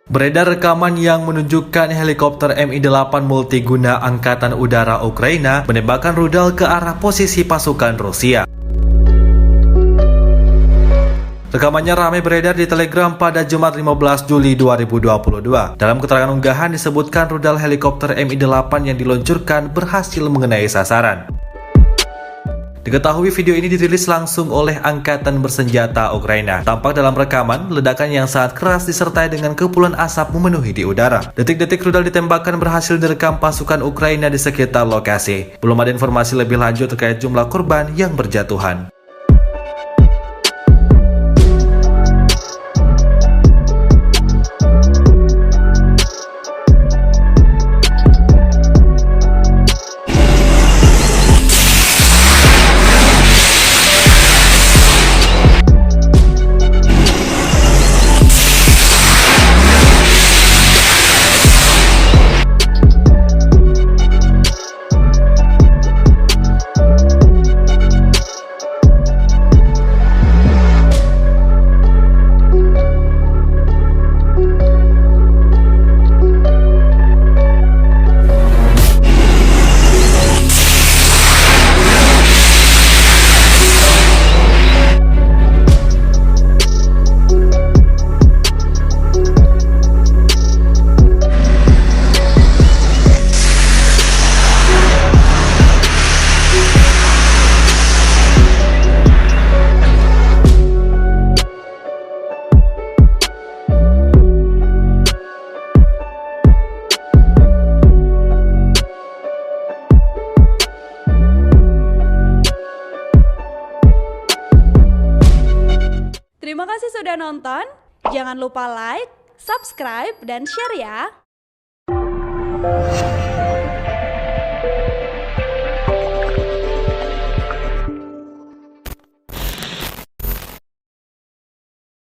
Beredar rekaman yang menunjukkan helikopter Mi-8 multiguna Angkatan Udara Ukraina menembakkan rudal ke arah posisi pasukan Rusia. Rekamannya ramai beredar di Telegram pada Jumat 15 Juli 2022. Dalam keterangan unggahan disebutkan rudal helikopter Mi-8 yang diluncurkan berhasil mengenai sasaran. Diketahui video ini dirilis langsung oleh Angkatan Bersenjata Ukraina. Tampak dalam rekaman, ledakan yang sangat keras disertai dengan kepulan asap memenuhi di udara. Detik-detik rudal ditembakkan berhasil direkam pasukan Ukraina di sekitar lokasi. Belum ada informasi lebih lanjut terkait jumlah korban yang berjatuhan. Terima kasih sudah nonton, jangan lupa like, subscribe, dan share ya!